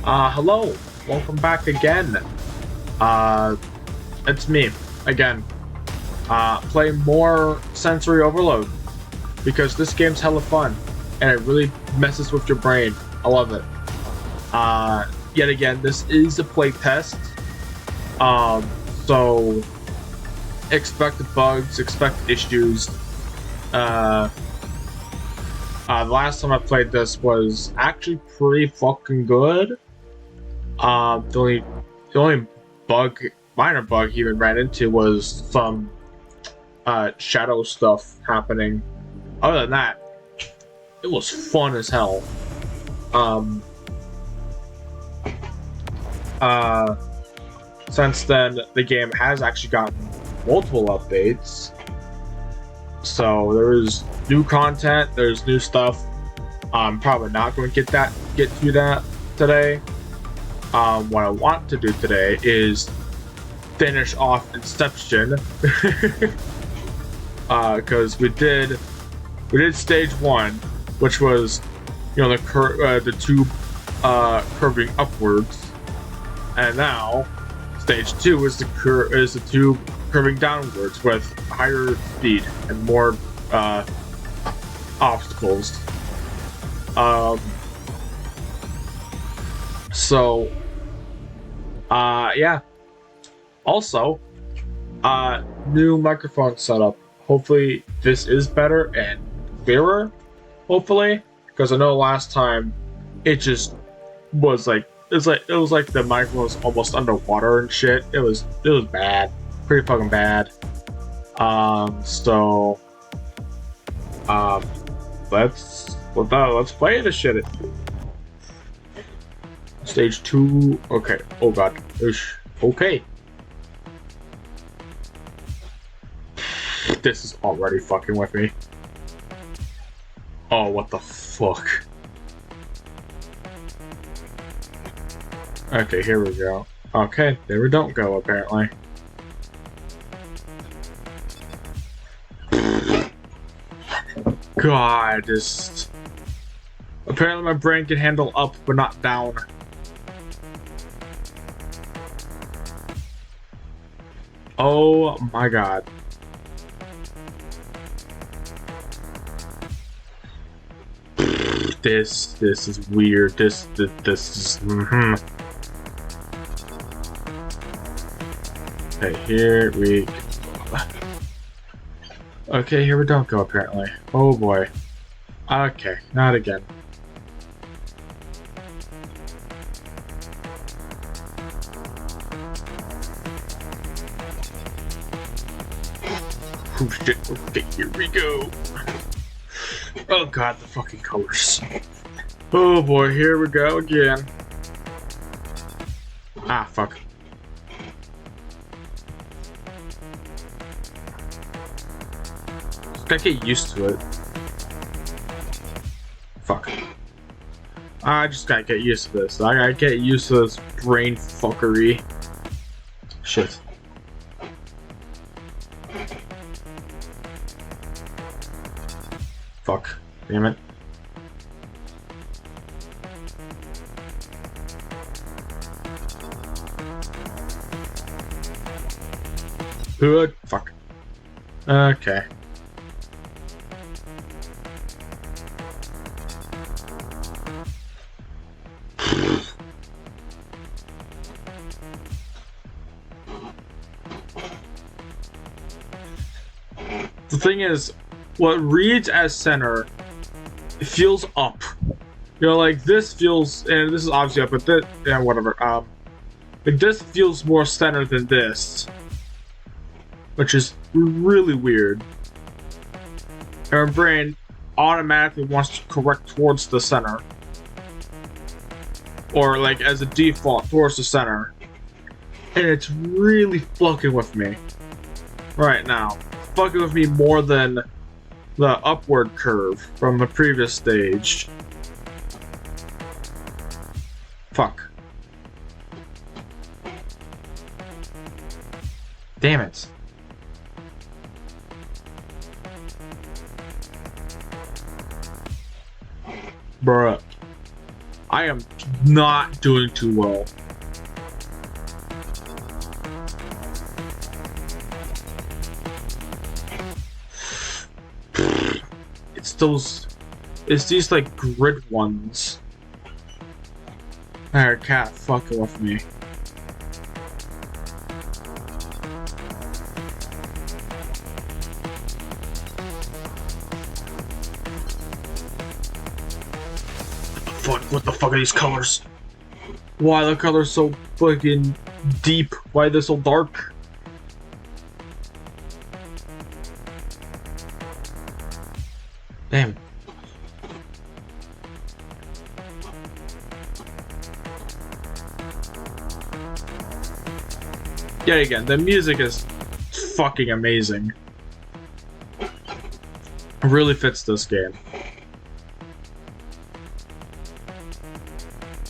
Hello, welcome back again. Uh, it's me, again. Play more Sensory Overload, because this game's hella fun, and it really messes with your brain. I love it. Yet again, this is a playtest. So, expect bugs, expect issues. The last time I played this was actually pretty fucking good. The only minor bug he even ran into was some shadow stuff happening. Other than that, it was fun as hell. Since then, the game has actually gotten multiple updates. So there's new content, there's new stuff. I'm probably not going to get to that today. What I want to do today is finish off Inception, because we did stage 1, which was, you know, the tube curving upwards, and now stage 2 is the tube curving downwards with higher speed and more obstacles. Yeah. Also, new microphone setup. Hopefully this is better and clearer. Hopefully, because I know last time it just was like it was like the microphone was almost underwater and shit. It was bad, pretty fucking bad. Let's play this shit. Stage 2. Okay. Oh god. Okay. This is already fucking with me. Oh, what the fuck. Okay, here we go. Okay, there we don't go, apparently. God, just... Apparently my brain can handle up, but not down. Oh my god. This is weird. This is... Okay, here we go. Okay, here we don't go, apparently. Oh boy. Okay, not again. Oh shit, okay, here we go. Oh god, the fucking colors. Oh boy, here we go again. Ah, fuck. Just gotta get used to it. Fuck. I just gotta get used to this. I gotta get used to this brain fuckery. Shit. Fuck. Damn it. Good. Fuck. Okay. The thing is, what reads as center, it feels up. You know, like this feels, and this is obviously up, but this, yeah, whatever. Like this feels more center than this, which is really weird. And our brain automatically wants to correct towards the center, or like as a default towards the center, and it's really fucking with me right now. Fucking with me more than the upward curve from the previous stage. Fuck. Damn it. Bruh. I am not doing too well. It's these like grid ones. Alright, cat, fucking with me. What the fuck are these colors? Why the colors so fucking deep? Why they're so dark? Damn. Yet again, the music is fucking amazing. It really fits this game.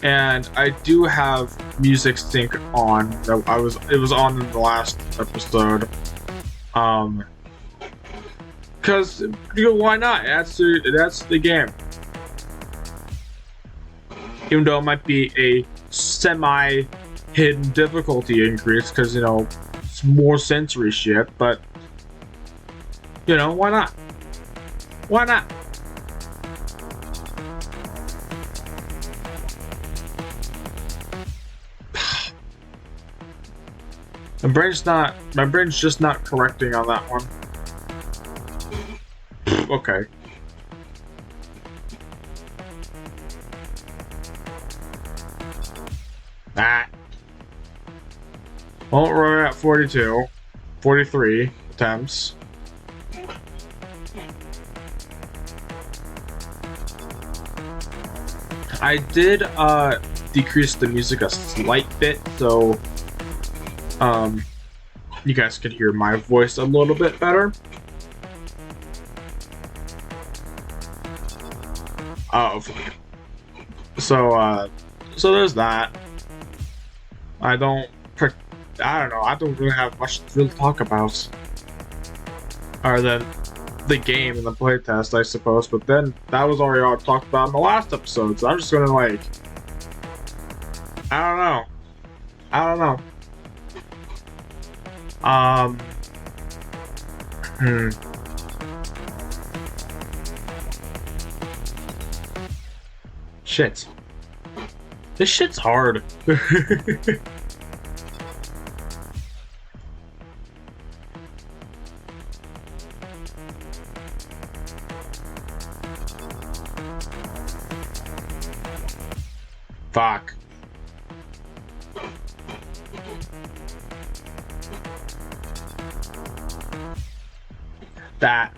And I do have music sync on. It was on in the last episode. Because why not? That's the game. Even though it might be a semi-hidden difficulty increase, because it's more sensory shit. But why not? Why not? My brain's just not correcting on that one. Okay. Well, we're at 42. 43 attempts. I did decrease the music a slight bit, so you guys could hear my voice a little bit better. Oh, so there's that. I don't know. I don't really have much to really talk about, other than the game and the playtest, I suppose. But then that was already all talked about in the last episode, so I'm just gonna I don't know. Shit. This shit's hard. Fuck. That.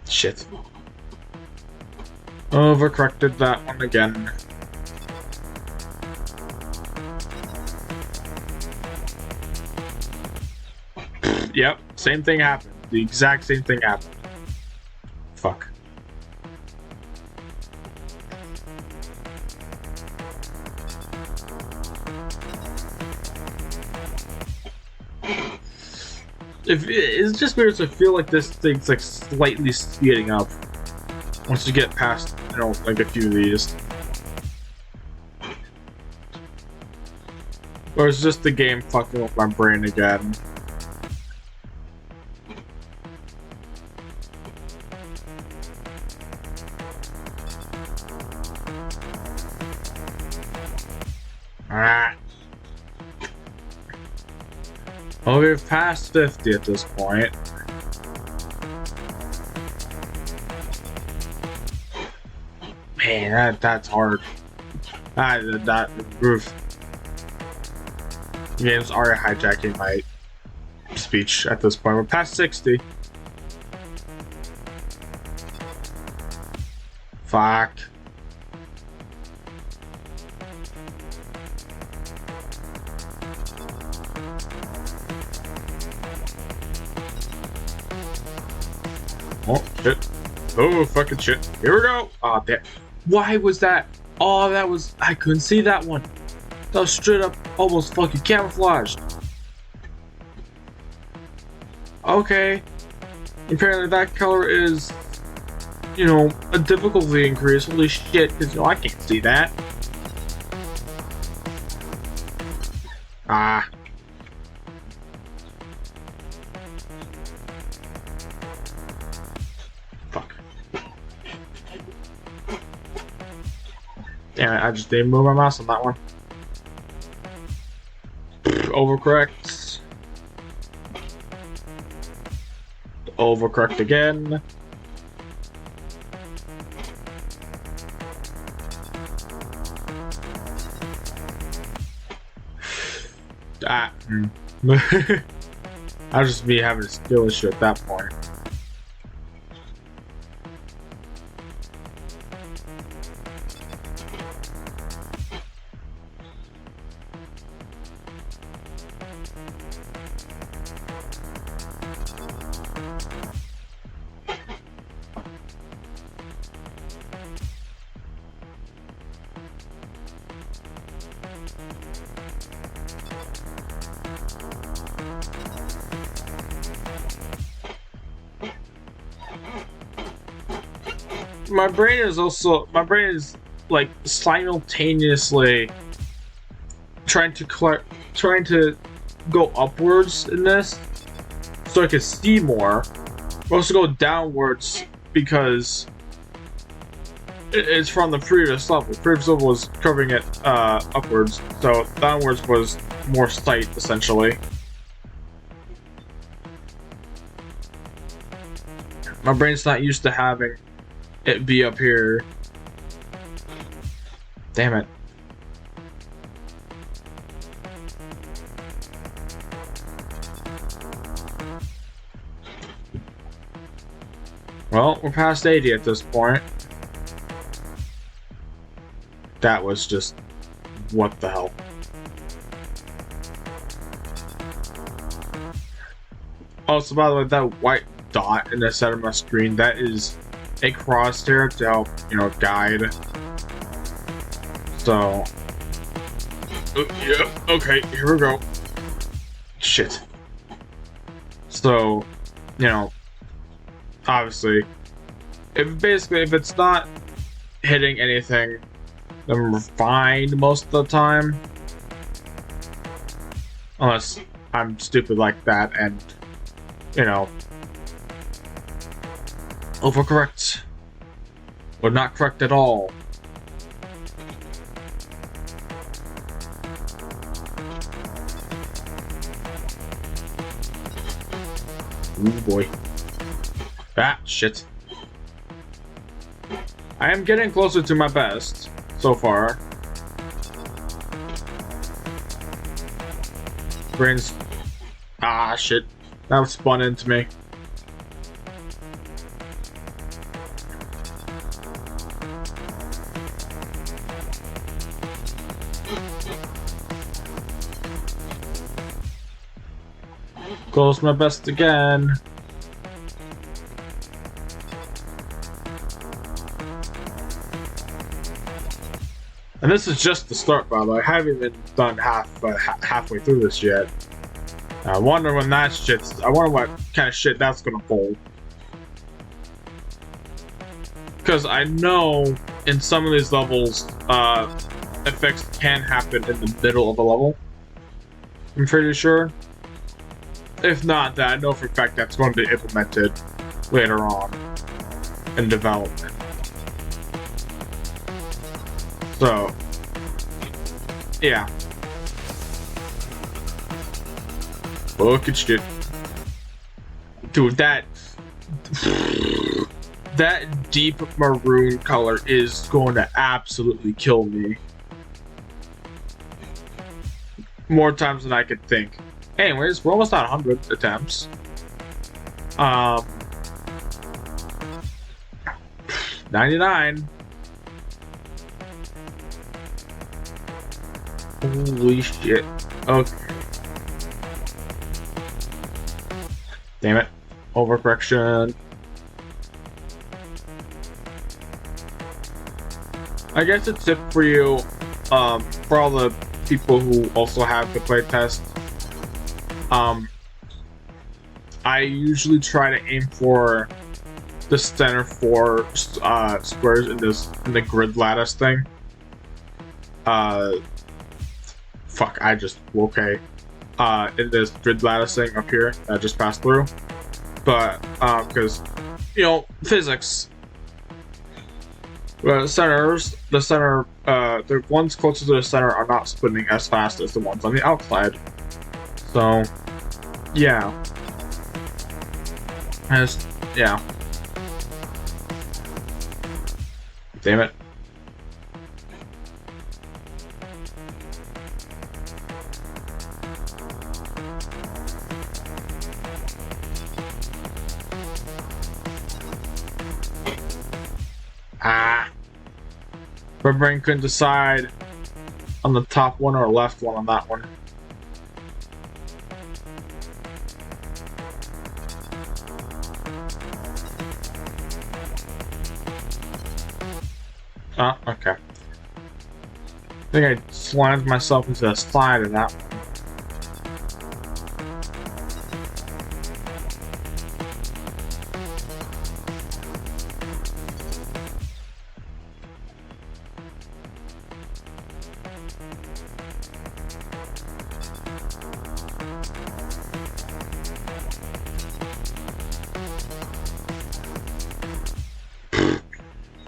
Shit. Overcorrected that one again. Yep, same thing happened. The exact same thing happened. Fuck. It's just weird to feel like this thing's like slightly speeding up once you get past, like a few of these. Or it's just the game fucking with my brain again. Well, we've passed 50 at this point. Man, that's hard. That roof. The game's already hijacking my speech at this point. We're past 60. Fuck. Oh, shit. Oh, fucking shit. Here we go. Oh, damn. Why was that? Oh, I couldn't see that one. That was straight up almost fucking camouflaged. Okay. Apparently that color is, you know, a difficulty increase. Holy shit, because, you know, I can't see that. Ah. Fuck. Damn it, I just didn't move my mouse on that one. Overcorrect. Overcorrect again. Ah. I'll just be having a skill issue at that point. My brain is like simultaneously trying to go upwards in this so I can see more, but also go downwards because it's from the previous level. The previous level was covering it upwards, so downwards was more sight essentially. My brain's not used to having it be up here. Damn it. Well, we're past 80 at this point. That was just... what the hell? Also, by the way, that white dot in the center of my screen, that is a crosshair to help, you know, guide. So... yeah, okay, here we go. Shit. So, you know, obviously, if it's not hitting anything, then we're fine most of the time. Unless I'm stupid like that and, you know, overcorrect. Or not correct at all. Ooh boy. Ah, shit. I am getting closer to my best so far. Brains. Ah, shit. That was spun into me. Close my best again. And this is just the start, by the way. I haven't even done halfway through this yet. I wonder when that shit's... I wonder what kind of shit that's gonna pull. Because I know in some of these levels, effects can happen in the middle of a level. I'm pretty sure. If not that, I know for a fact that's going to be implemented later on in development. So, yeah. Look at shit. Dude, that deep maroon color is going to absolutely kill me. More times than I could think. Anyways, we're almost at 100 attempts. 99. Holy shit. Okay. Damn it. Overcorrection. I guess a tip for you, for all the people who also have the playtest, I usually try to aim for the center four squares in the grid lattice thing. Fuck, okay. In this grid lattice thing up here that I just passed through. But because physics. The ones closer to the center are not spinning as fast as the ones on the outside. So, yeah. Yeah. Damn it. My brain couldn't decide on the top one or left one on that one. Oh, okay. I think I slammed myself into the side of that one.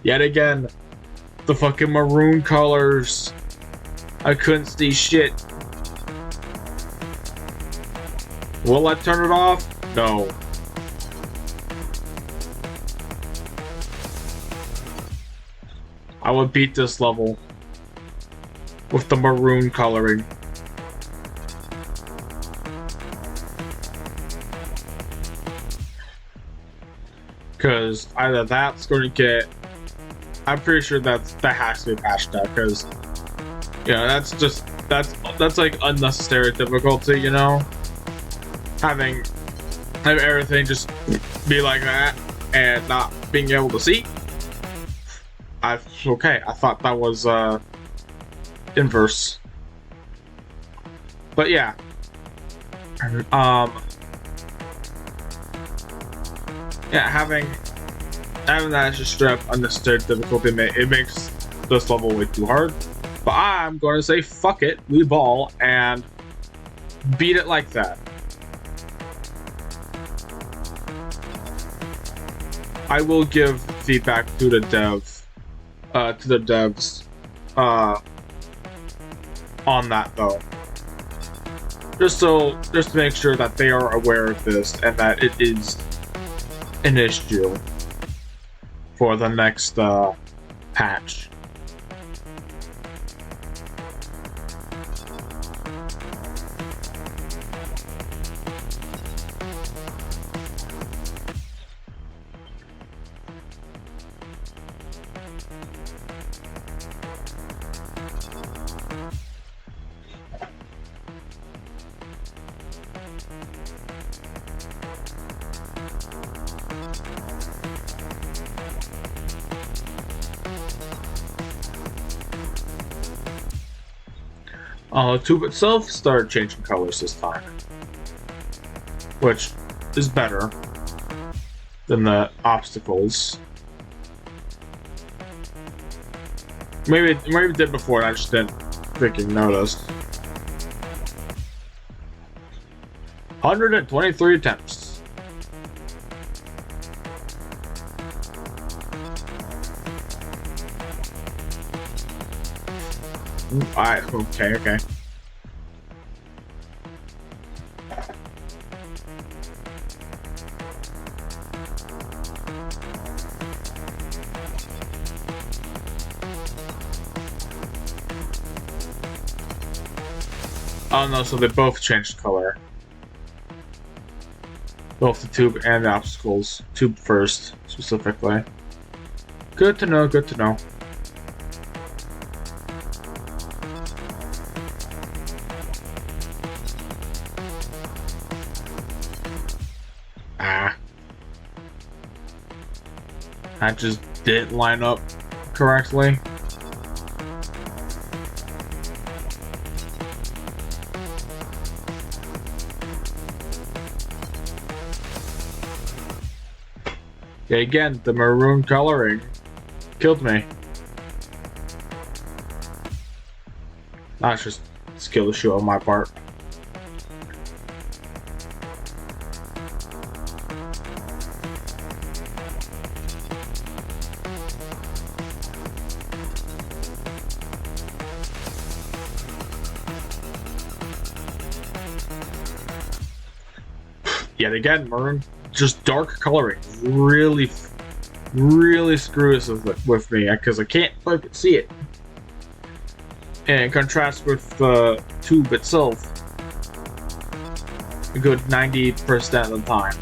Yet again, the fucking maroon colors. I couldn't see shit. Will I turn it off? No. I would beat this level with the maroon coloring. Because either that's going to get... I'm pretty sure that has to be patched out, because that's like unnecessary difficulty, having everything just be like that and not being able to see. Okay, I thought that was inverse, but yeah. Yeah, having that extra strip unnecessary difficulty, it makes this level way too hard. But I'm going to say fuck it, we ball and beat it like that. I will give feedback to the devs on that though. Just to make sure that they are aware of this and that it is an issue for the next patch. The tube itself started changing colors this time, which is better than the obstacles. Maybe it did before and I just didn't freaking notice. 123 attempts. Alright, okay. Oh no, so they both changed color. Both the tube and the obstacles. Tube first, specifically. Good to know, good to know. That just didn't line up correctly. Yeah, again, the maroon coloring killed me. That's just skill issue on my part. Yet again, maroon, just dark coloring really screws with me because I can't fucking see it. And in contrast with the tube itself, a good 90% of the time.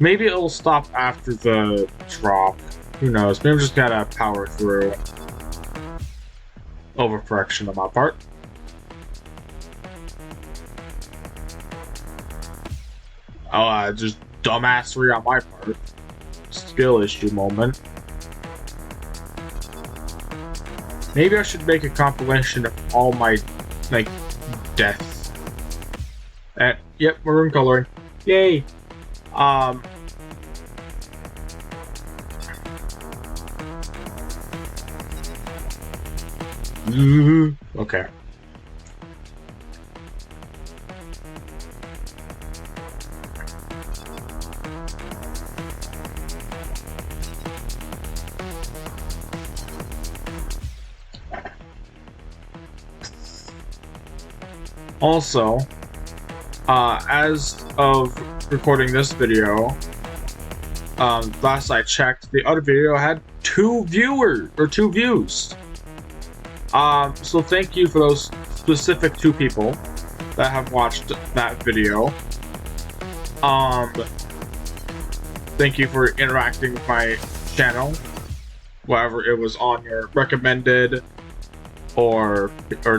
Maybe it'll stop after the drop. Who knows? Maybe I'm just gotta power through. Overcorrection on my part. Oh, just dumbassery on my part. Skill issue moment. Maybe I should make a compilation of all my, like, deaths. Yep, maroon coloring. Yay! Okay. Also, as of recording this video, last I checked, the other video had 2 views. So thank you for those specific 2 people that have watched that video. Thank you for interacting with my channel, whether it was on your recommended or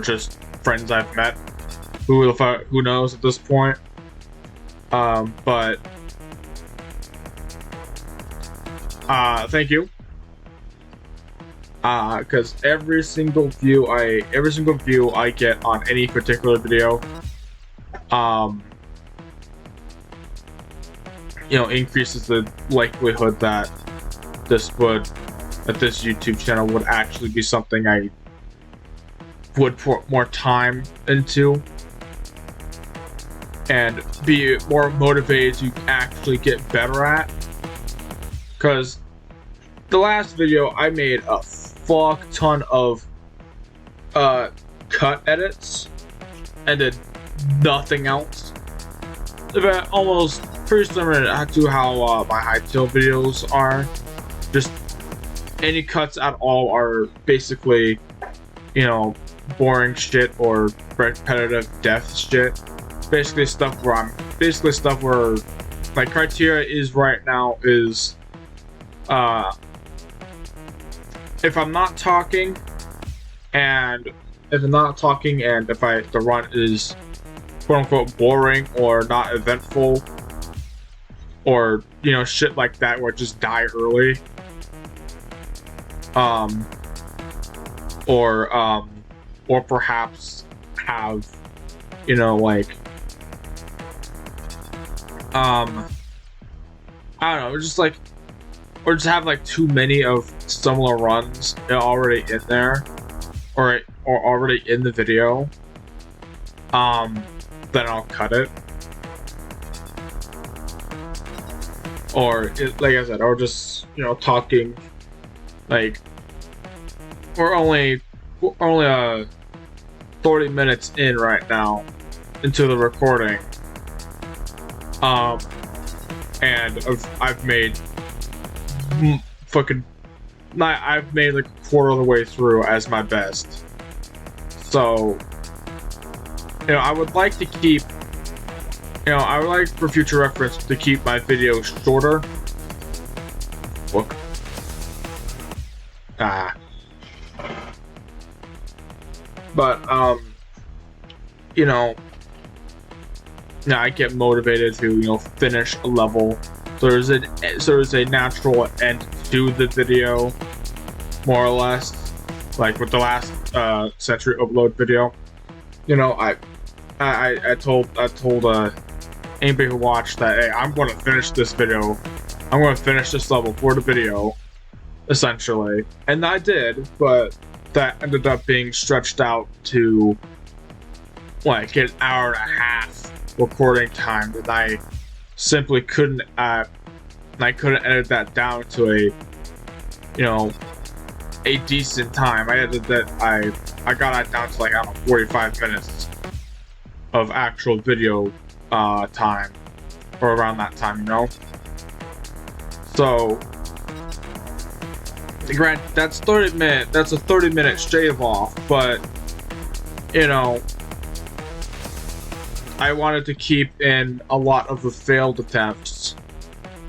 just friends I've met. Who knows at this point? But thank you. Because every single view I get on any particular video, increases the likelihood that this YouTube channel would actually be something I would put more time into and be more motivated to actually get better at. Because the last video I made a fuck ton of cut edits and did nothing else. But almost pretty similar to how my Hytale videos are. Just any cuts at all are basically, boring shit or repetitive death shit. Basically stuff where my criteria is right now is if I'm not talking and if the run is quote unquote boring or not eventful or shit like that where I just die early, or perhaps have I don't know, or just have too many of similar runs already in there or already in the video, then I'll cut it. Or like I said, or just talking, we're only 30 minutes in right now into the recording, and I've made I've made a quarter of the way through as my best. So I would like to keep I would like for future reference to keep my videos shorter. Look. But I get motivated to finish a level. So there's a natural end to the video, more or less. like with the last Century Upload video. You know, I told anybody who watched that, hey, I'm going to finish this video. I'm going to finish this level for the video, essentially. And I did, but that ended up being stretched out to like an hour and a half recording time that I simply couldn't edit that down to a, you know, a decent time. I edited that, I got that down to like, I don't know, 45 minutes of actual video time, or around that time, you know? So, granted, that's a 30-minute shave off, but, you know, I wanted to keep in a lot of the failed attempts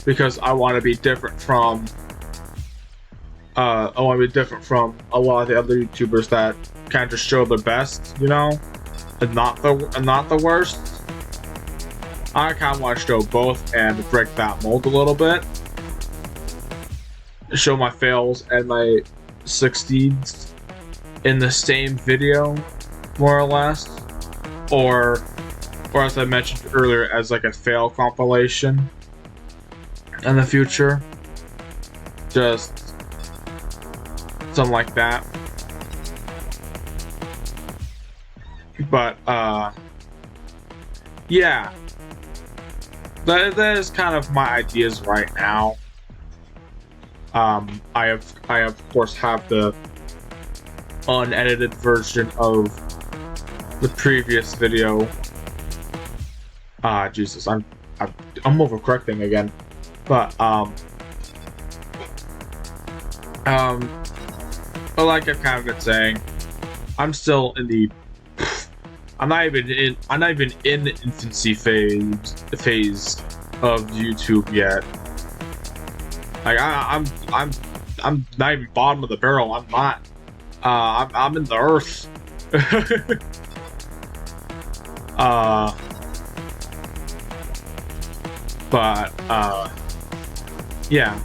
because I want to be different from a lot of the other YouTubers that kind of just show their best, you know, and not the worst. I kind of want to show both and break that mold a little bit, show my fails and my succeeds in the same video, more or less, or as I mentioned earlier, as like a fail compilation in the future. Just something like that. But yeah, that is kind of my ideas right now. I of course have the unedited version of the previous video. Jesus, I'm overcorrecting again, but but like I've kind of been saying, I'm still in the I'm not even in the infancy phase of YouTube yet. Like I'm not even bottom of the barrel. I'm not. I'm in the earth. But yeah.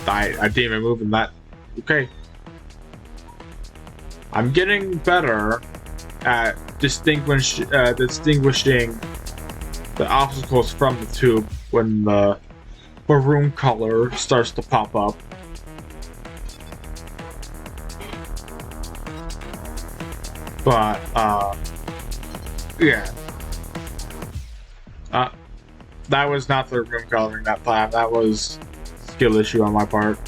I didn't even move in that. Okay. I'm getting better at distinguishing the obstacles from the tube when the maroon color starts to pop up. But yeah. That was not the room coloring that time. That was a skill issue on my part.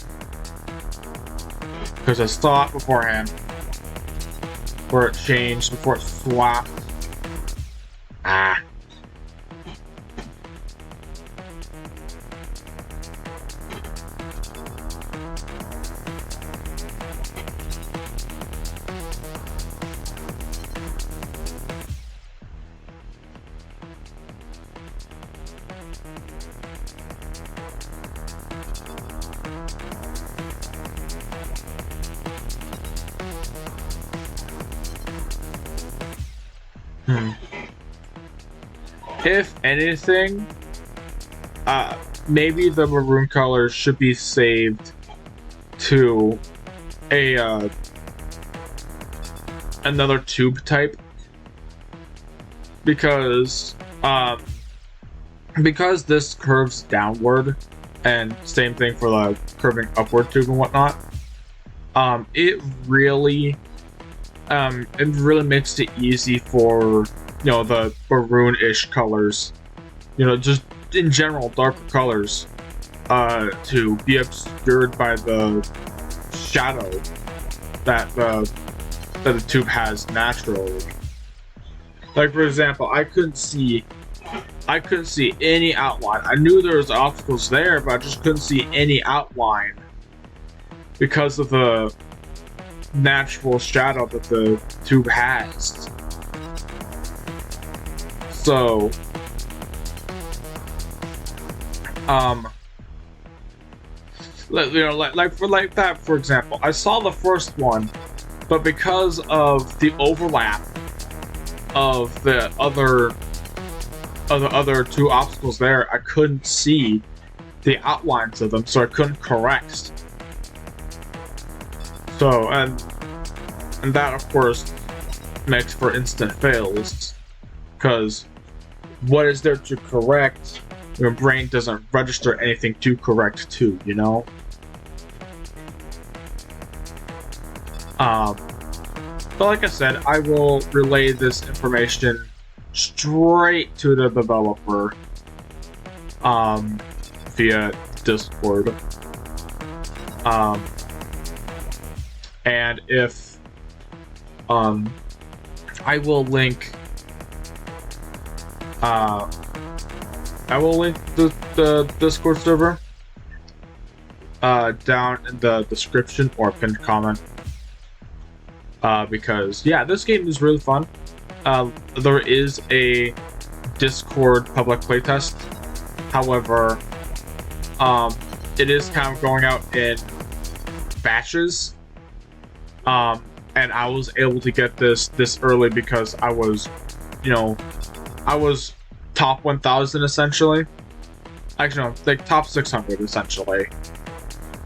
Because I saw it beforehand. Before it changed, before it swapped. Ah. If anything, maybe the maroon color should be saved to a another tube type, because this curves downward, and same thing for the curving upward tube and whatnot. It really makes it easy for, you know, the maroon-ish colors, you know, just in general darker colors, to be obscured by the shadow that the tube has naturally. Like, for example, I couldn't see any outline. I knew there was obstacles there, but I just couldn't see any outline because of the natural shadow that the tube has. So, you know, like that, for example, I saw the first one, but because of the overlap of the other two obstacles there, I couldn't see the outlines of them, so I couldn't correct. So, and that of course makes for instant fails, because what is there to correct? Your brain doesn't register anything to correct to, you know? But like I said, I will relay this information straight to the developer via Discord. And if I will link the Discord server down in the description or pinned comment. Because yeah, this game is really fun. There is a Discord public playtest. However, it is kind of going out in batches. And I was able to get this early because I was, I was top 1,000 essentially. Actually, no, like top 600 essentially.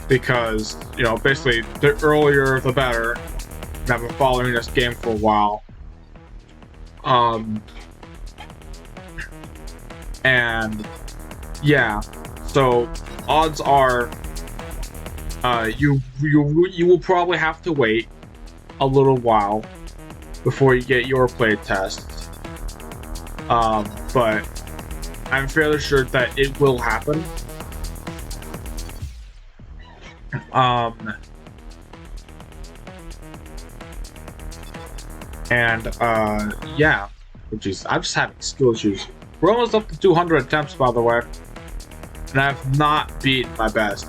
Because, basically the earlier the better. And I've been following this game for a while. And yeah, so odds are you will probably have to wait a little while before you get your playtest. But I'm fairly sure that it will happen. Yeah. Jeez, I'm just having skill issues. We're almost up to 200 attempts, by the way. And I've not beaten my best.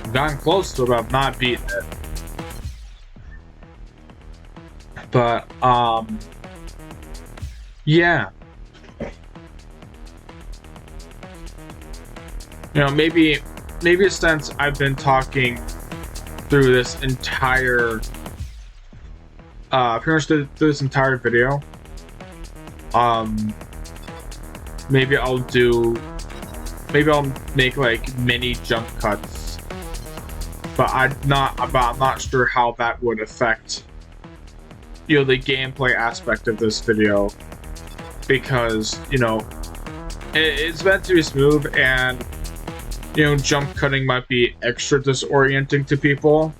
I've gotten close to it, but I've not beaten it. But, yeah. Maybe since I've been talking through this entire pretty much through this entire video, maybe I'll make like mini jump cuts, but I'm not sure how that would affect the gameplay aspect of this video, because it's meant to be smooth, and jump cutting might be extra disorienting to people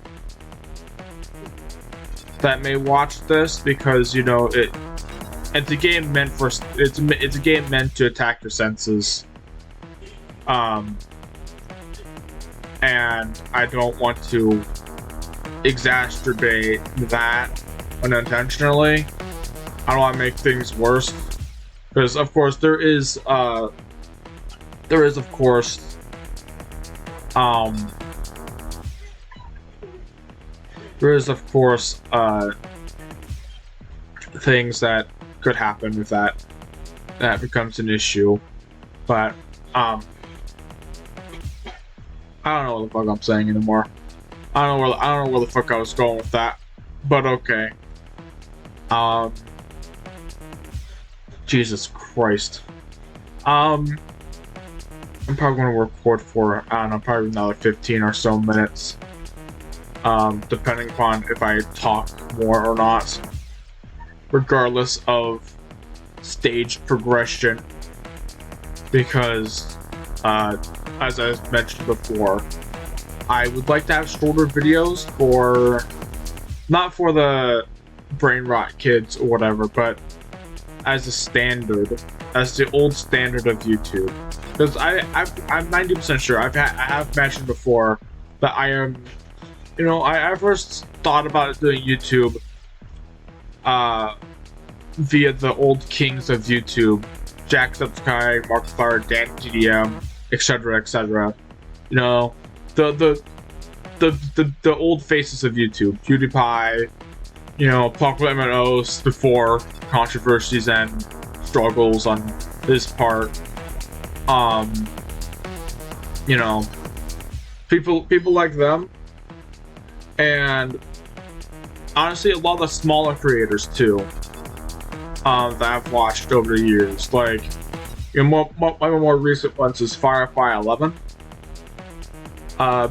that may watch this, because it's a game meant for it's a game meant to attack your senses, and I don't want to exacerbate that unintentionally. I don't want to make things worse, because of course there is of course things that could happen if that becomes an issue. But I don't know what the fuck I'm saying anymore. I don't know where the fuck I was going with that. But okay. Jesus Christ. I'm probably going to record for, I don't know, probably another 15 or so minutes. Depending upon if I talk more or not. Regardless of stage progression. Because, as I mentioned before, I would like to have shorter videos for, not for the brain rot kids or whatever, but as a standard, as the old standard of YouTube. Because I'm 90% sure, I have mentioned before that I am, I first thought about doing YouTube via the old kings of YouTube, Jacksepticeye, Markiplier, Dan TDM, etc., etc. The old faces of YouTube, PewDiePie, Popular MNOs before controversies and struggles on this part. People like them, and honestly, a lot of the smaller creators too, that I've watched over the years. Like, one of my more recent ones is Firefly 11,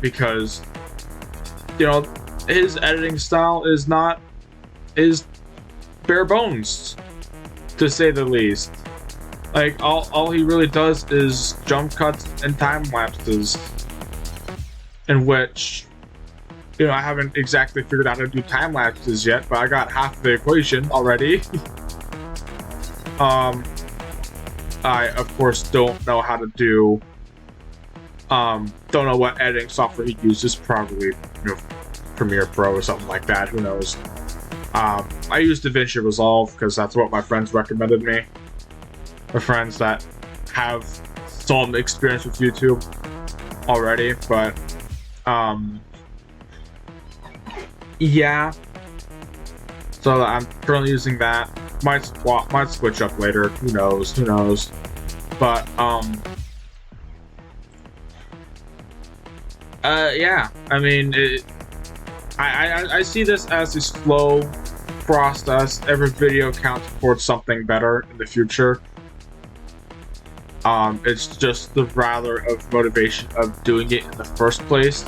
because his editing style is bare bones, to say the least. Like all he really does is jump cuts and time lapses, in which, you know, I haven't exactly figured out how to do time lapses yet, but I got half the equation already. I of course don't know how to do. Don't know what editing software he uses. Probably, you know, Premiere Pro or something like that. Who knows? I use DaVinci Resolve because that's what my friends recommended me. My friends that have some experience with YouTube already, but yeah. So I'm currently using that. Might switch up later. Who knows? Who knows? But yeah. I mean, I see this as a slow process. Every video counts towards something better in the future. It's just the rather of motivation of doing it in the first place.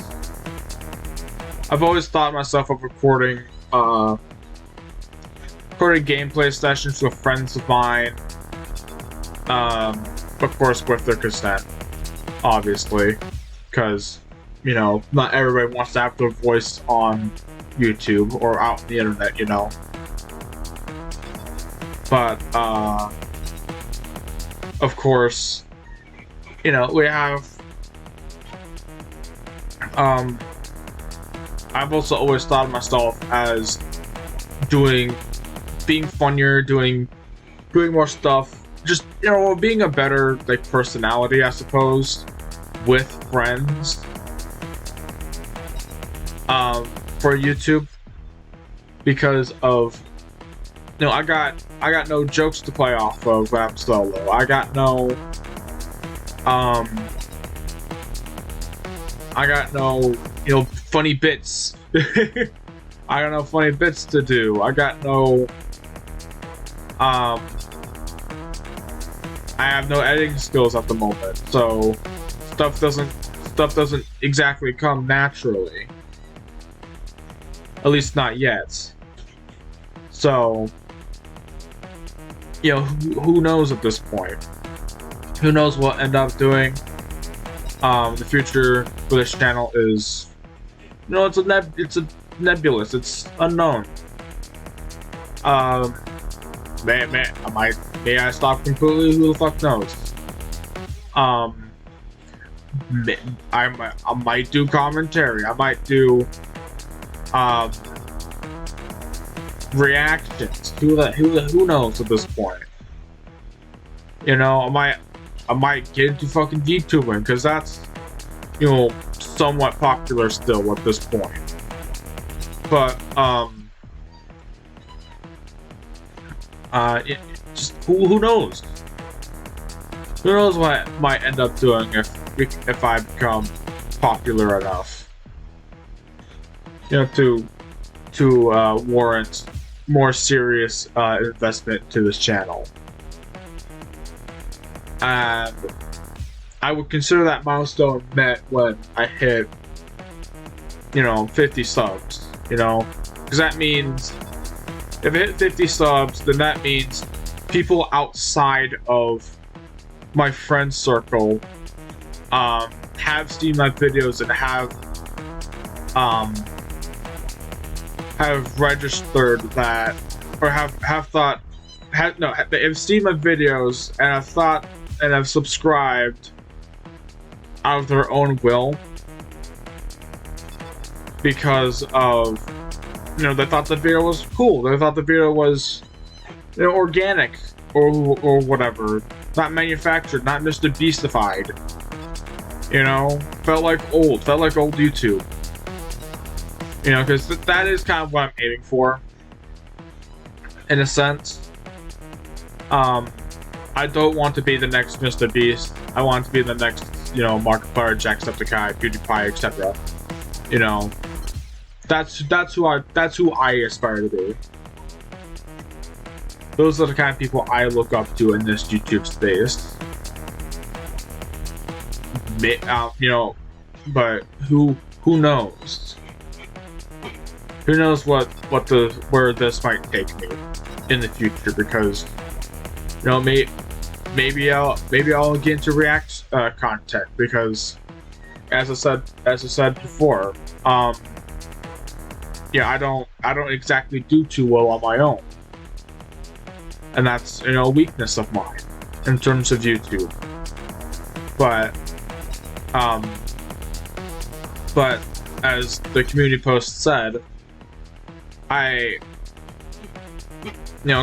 I've always thought myself of recording gameplay sessions with friends of mine, of course with their consent, obviously, because, you know, not everybody wants to have their voice on YouTube or out on the internet, you know. But of course, you know, we have I've also always thought of myself as being funnier, doing more stuff, just, you know, being a better, like, personality, I suppose, with friends, for YouTube, because of, you know, I got no jokes to play off of when I'm solo. I got no you know, funny bits. I got no funny bits to do. I got no I have no editing skills at the moment, so stuff doesn't exactly come naturally. At least not yet. So, you know, who knows at this point? Who knows what I'll end up doing? The future for this channel is, you know, it's a nebulous. It's unknown. May I stop completely? Who the fuck knows? I might do commentary. I might do reactions. Who knows at this point? You know, I might get into fucking VTubing, because that's, you know, somewhat popular still at this point. But just who knows? Who knows what I might end up doing if I become popular enough, you know, to warrant more serious investment to this channel. And I would consider that milestone met when I hit, you know, 50 subs, you know, because that means if I hit 50 subs, then that means people outside of my friend circle have seen my videos and have registered that, or have seen my videos and have thought and have subscribed out of their own will, because of, you know, they thought the video was cool. They thought the video was, you know, organic or whatever, not manufactured, not Mr. Beastified. You know, felt like old YouTube. You know, because that is kind of what I'm aiming for, in a sense. I don't want to be the next Mr. Beast. I want to be the next, you know, Markiplier, Jacksepticeye, PewDiePie, etc. You know, that's who I aspire to be. Those are the kind of people I look up to in this YouTube space. You know, but who knows? who knows where this might take me in the future, because maybe I'll get into React content, because as I said before, yeah, I don't exactly do too well on my own, and that's a weakness of mine in terms of YouTube. But as the community post said,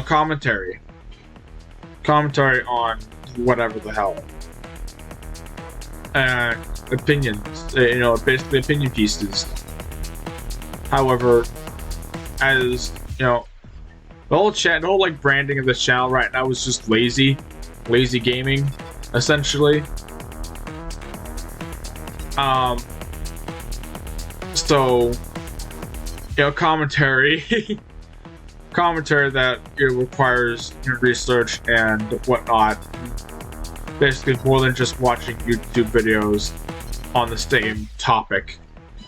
commentary on whatever the hell, opinions, basically opinion pieces. However, as the whole like branding of this channel right now is just lazy gaming, essentially. So commentary that requires research and whatnot, basically more than just watching YouTube videos on the same topic.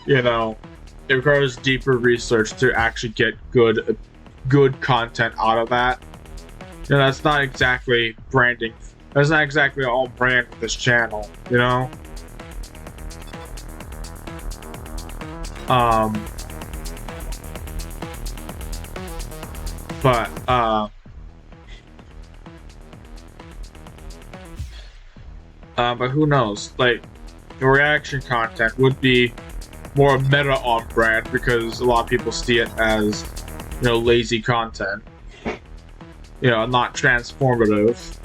It requires deeper research to actually get good content out of that. That's not exactly branding. That's not exactly all brand with this channel, but who knows? Like, the reaction content would be more meta on brand, because a lot of people see it as lazy content, not transformative.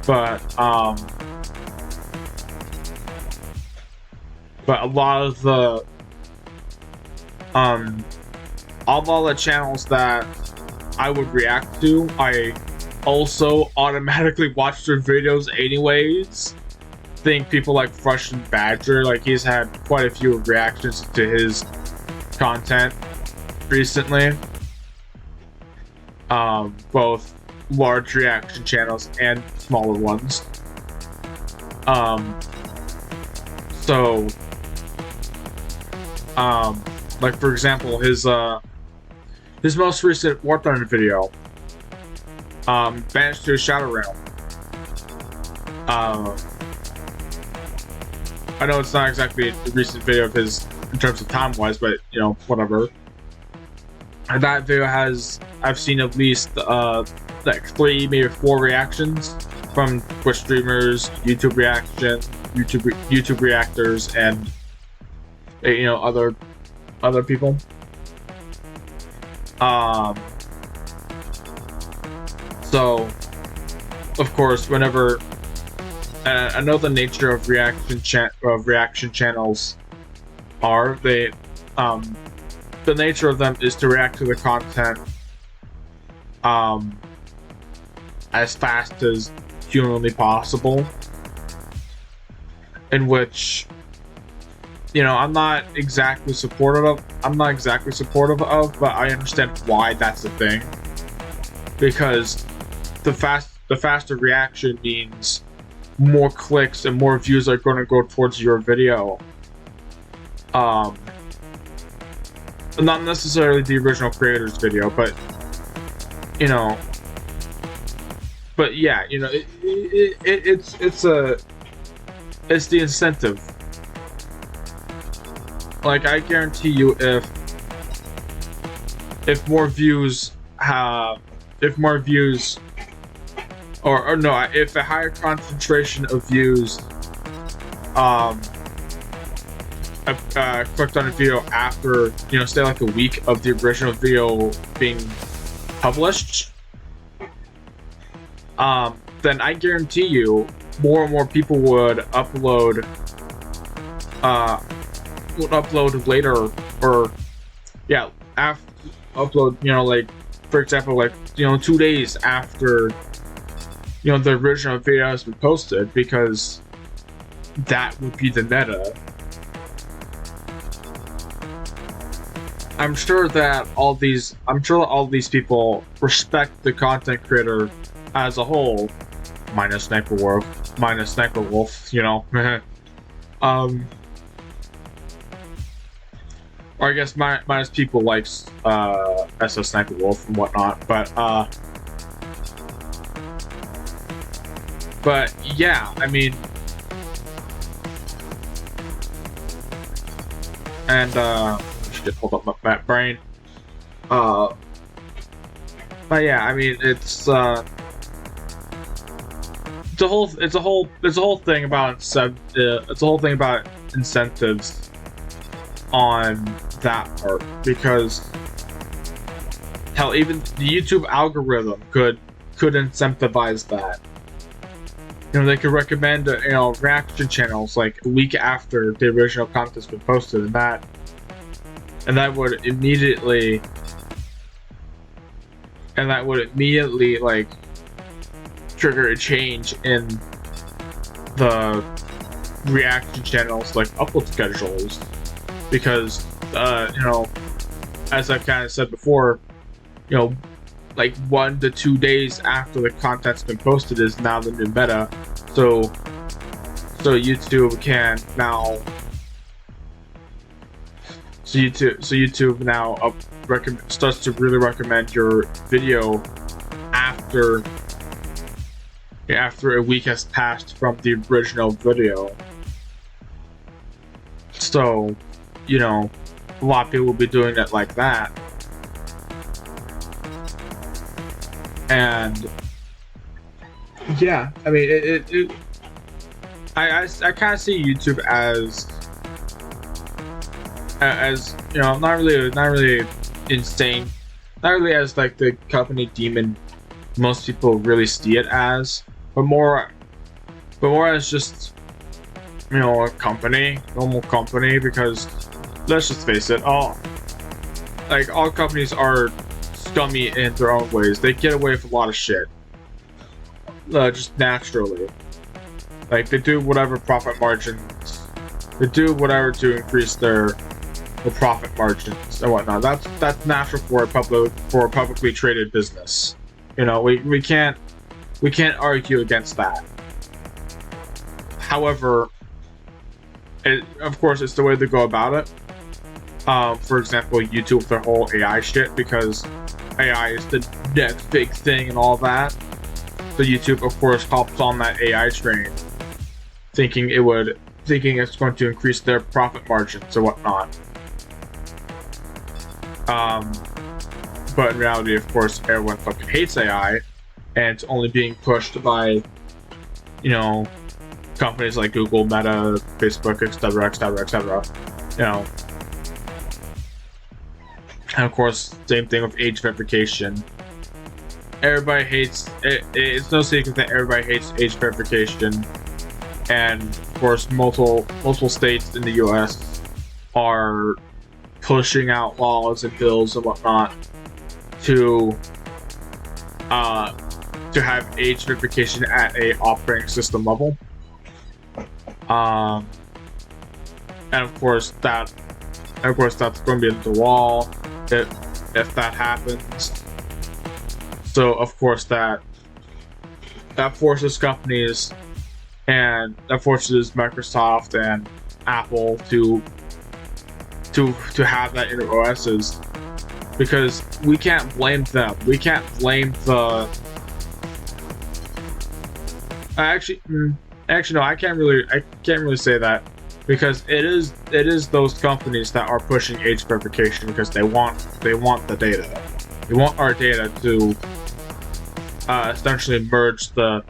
But a lot of the all the channels that I would react to, I also automatically watch their videos anyways. Think people like Russian Badger, like, he's had quite a few reactions to his content recently. Both large reaction channels and smaller ones. Like, for example, his most recent Warthog video, Banished to a Shadow Realm. I know it's not exactly a recent video of his in terms of time-wise, but whatever. And that video I've seen at least like 3, maybe 4 reactions from Twitch streamers, YouTube reactors, and other people. So of course, whenever I know the nature of reaction channels are, the nature of them is to react to the content as fast as humanly possible, in which I'm not exactly supportive of, but I understand why that's the thing, because the faster reaction means more clicks and more views are going to go towards your video. Not necessarily the original creator's video, but but yeah, it's the incentive. Like, I guarantee you, if more views or no, if a higher concentration of views clicked on a video after say like a week of the original video being published, then I guarantee you more and more people would upload later, or yeah, upload like, for example, like 2 days after the original video has been posted, because that would be the meta. I'm sure that all these people respect the content creator as a whole, minus Sniper Wolf, or I guess minus people like SS Sniper Wolf and whatnot. But yeah, I mean, and shit, hold up my brain. But yeah, I mean, it's a whole thing about it's a whole thing about incentives on that part, because hell, even the YouTube algorithm could incentivize that. You know, they could recommend reaction channels like a week after the original content's been posted, and that would immediately like trigger a change in the reaction channels like upload schedules, because you know, as I've kind of said before, you know, like 1 to 2 days after the content's been posted is now the new meta. So YouTube can now YouTube now starts to really recommend your video after a week has passed from the original video. So, you know, a lot of people will be doing it like that. And yeah, I mean, I kind of see YouTube as you know, not really insane, not really as like the company demon most people really see it as, but more as just, you know, a normal company, because let's just face it, all companies are scummy in their own ways. They get away with a lot of shit, just naturally. Like, they do whatever profit margins, they do whatever to increase their profit margins and whatnot. That's natural for a publicly traded business. You know, we can't argue against that. However, of course, it's the way they go about it. For example, YouTube with their whole AI shit, because AI is the next big thing and all that. So YouTube, of course, hops on that AI train, thinking it's going to increase their profit margins or whatnot. But in reality, of course, everyone fucking hates AI, and it's only being pushed by, you know, companies like Google, Meta, Facebook, etc., etc., etc. You know, and of course, same thing with age verification. Everybody hates it. It's no secret that everybody hates age verification, and of course, multiple states in the U.S. are pushing out laws and bills and whatnot to have age verification at a operating system level. And of course that's going to be the wall if that happens. So of course that forces companies, and that forces Microsoft and Apple to have that in their OSs, because we can't blame them. We can't blame the. Actually, no, I can't really say that, because it is those companies that are pushing age verification, because they want the data. They want our data to essentially merge the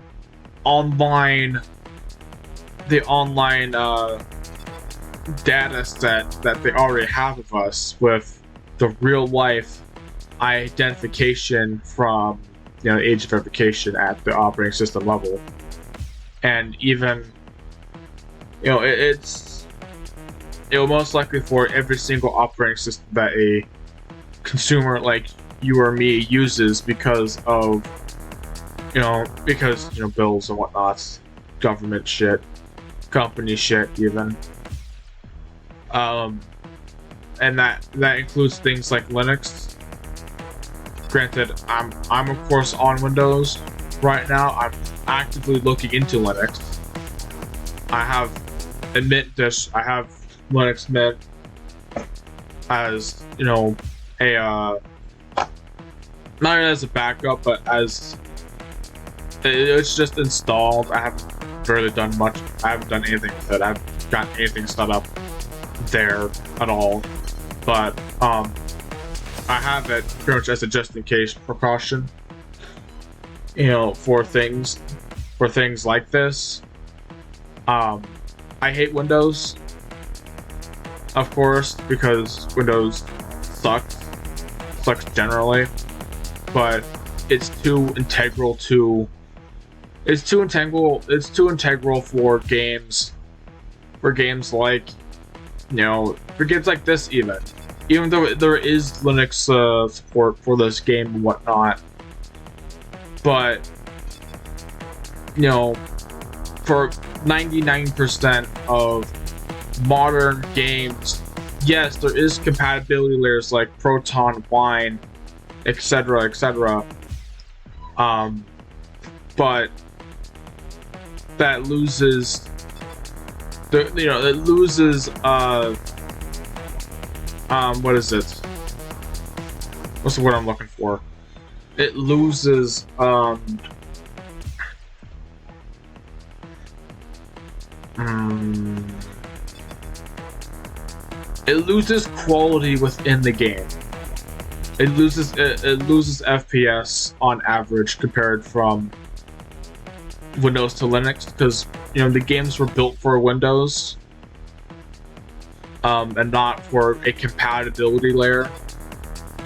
online data set that they already have of us with the real life identification from, you know, age verification at the operating system level. And even, you know, it'll most likely for every single operating system that a consumer like you or me uses, because of, you know, bills and whatnot, government shit, company shit even. And that includes things like Linux. Granted, I'm of course on Windows right now. I'm actively looking into Linux. I have Linux Mint, as a not as a backup, but as it's just installed. I haven't really done much. I haven't done anything with it. I haven't got anything set up there at all. But I have it pretty much as a just in case precaution. For things like this. I hate Windows, of course, because Windows sucks generally, but it's too integral for games like for games like this, even though there is Linux support for this game and whatnot. But for 99% of modern games, yes, there is compatibility layers like Proton, Wine, etc., but that loses what is it? What's the word I'm looking for? It loses it loses quality within the game. It loses FPS on average compared from Windows to Linux, because the games were built for Windows and not for a compatibility layer.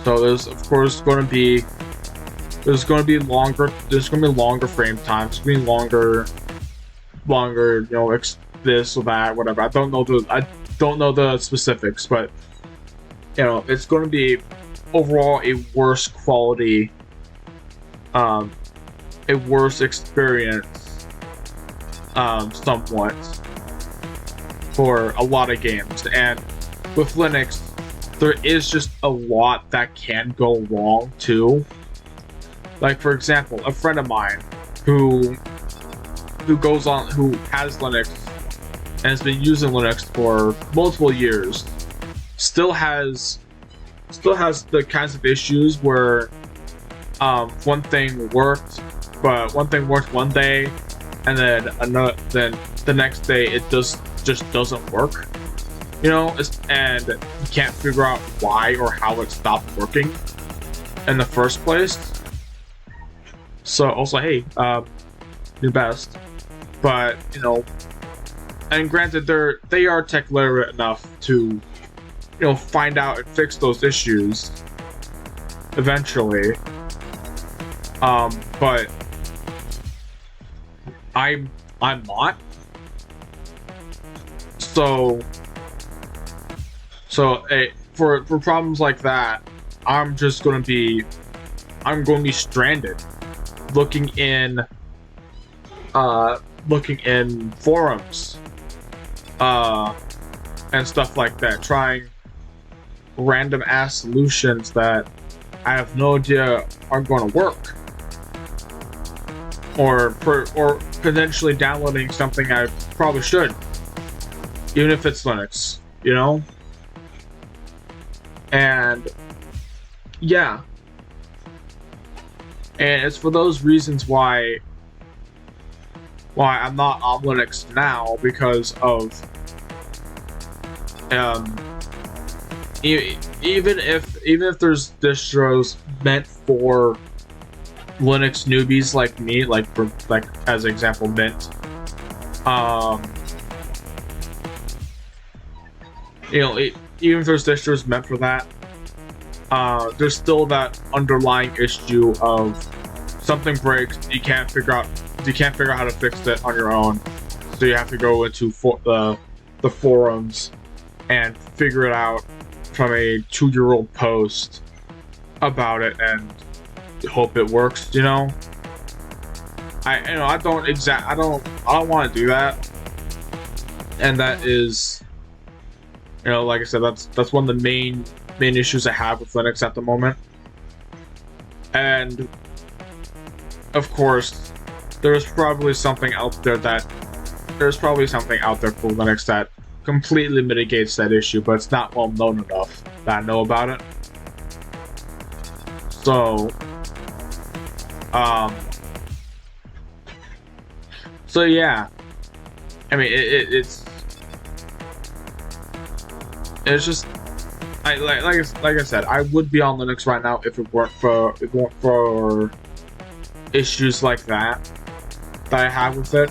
So there's of course going to be longer frame times, going to be longer this or that, whatever. I don't know the specifics, but it's going to be overall a worse quality, a worse experience, somewhat, for a lot of games. And with Linux, there is just a lot that can go wrong too. Like, for example, a friend of mine who has Linux and has been using Linux for multiple years still has the kinds of issues where one thing worked one day, and then the next day it just doesn't work, and you can't figure out why or how it stopped working in the first place. So also, hey, do best, but and granted, they are tech literate enough to find out and fix those issues eventually. But I'm not. So for problems like that, I'm going to be stranded, looking in forums and stuff like that, trying random ass solutions that I have no idea aren't going to work, or potentially downloading something I probably should, even if it's Linux, and yeah, and it's for those reasons why I'm not on Linux now, because of even if there's distros meant for Linux newbies like me, like as an example, Mint, even if there's distros meant for that, there's still that underlying issue of something breaks, you can't figure out how to fix it on your own, so you have to go into the forums and figure it out from a 2-year-old post about it and hope it works. I don't want to do that, and that is, like I said, that's one of the main issues I have with Linux at the moment. And of course, there's probably something out there for Linux that completely mitigates that issue, but it's not well known enough. that I know about it. So, um, so yeah. I mean, it's just like I said, I would be on Linux right now if it weren't for issues like that I have with it.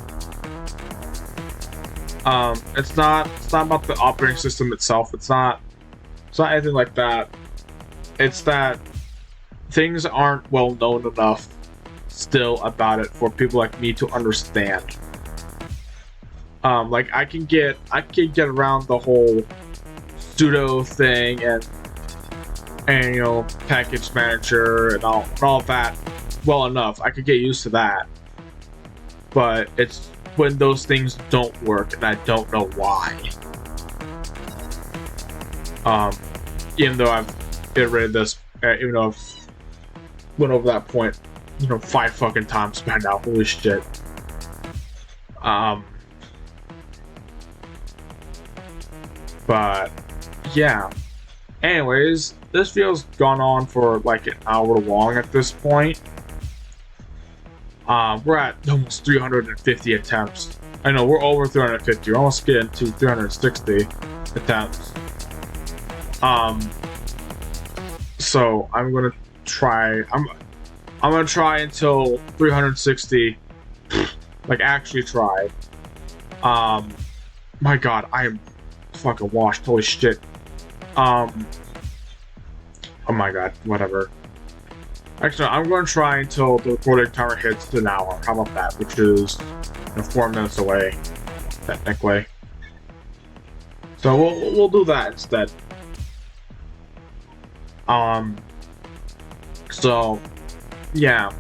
It's not about the operating system itself. It's not anything like that. It's that things aren't well known enough still about it for people like me to understand. Like I can get around the whole sudo thing and you know, package manager and all that well enough. I could get used to that. But it's when those things don't work and I don't know why. Even though I've iterated this, even though I've went over that point, you know, 5 fucking times by now. Holy shit. But yeah. Anyways, this video's gone on for like an hour long at this point. We're at almost 350 attempts. I know we're over 350. We're almost getting to 360 attempts. So I'm gonna try. I'm gonna try until 360. Like actually try. My God, I am fucking washed. Holy shit. Oh my God, whatever. Actually, I'm going to try until the recording timer hits an hour. How about that? Which is, you know, 4 minutes away, technically. So we'll do that instead. So yeah,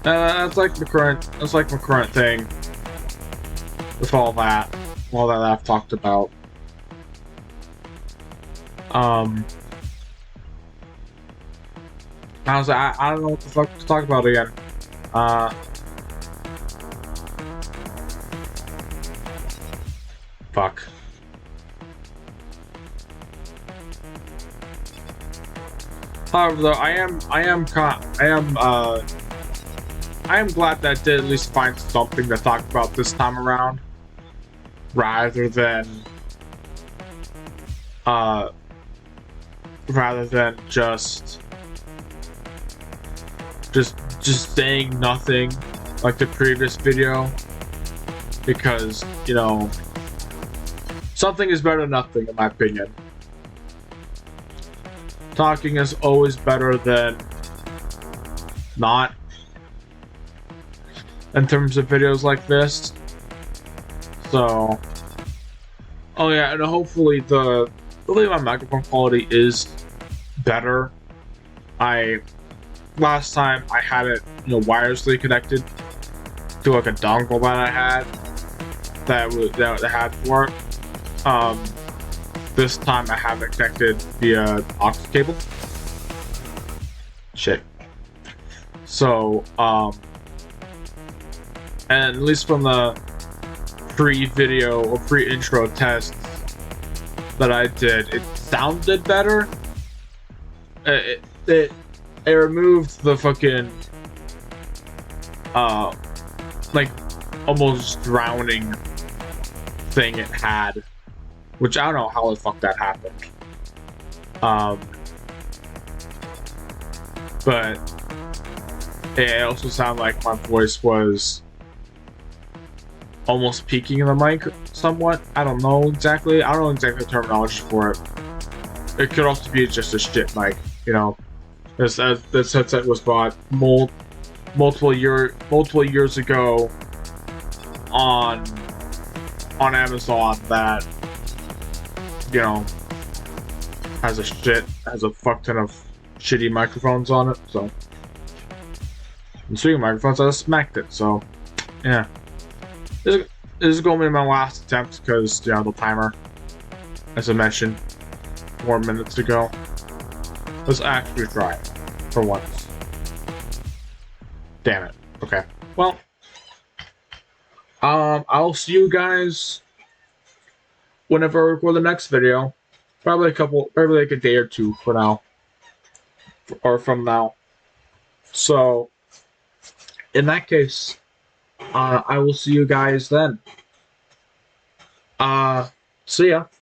that's like the current thing with all that I've talked about. Honestly, I don't know what the fuck to talk about again. Fuck. However, though, I am glad that I did at least find something to talk about this time around, rather than just saying nothing like the previous video, because, you know, something is better than nothing in my opinion. Talking is always better than not in terms of videos like this. So, oh yeah, and hopefully my microphone quality is better. Last time I had it, you know, wirelessly connected to like a dongle that I had that had for it. This time I have it connected via aux cable. Shit. So, and at least from the pre-video or pre-intro tests that I did, it sounded better. It removed the fucking like almost drowning thing it had, which I don't know how the fuck that happened. But it also sounded like my voice was almost peaking in the mic somewhat. I don't know exactly the terminology for it. It could also be just a shit mic, you know. This headset was bought multiple years ago on Amazon that, you know, has a fuck ton of shitty microphones on it. So, and speaking of microphones, I smacked it. So, yeah, this is going to be my last attempt because, you know, the timer, as I mentioned 4 minutes ago. Let's actually try it for once. Damn it. Okay. Well, I'll see you guys whenever I record the next video. probably like a day or two for now, or from now. So in that case, I will see you guys then. Uh, See ya.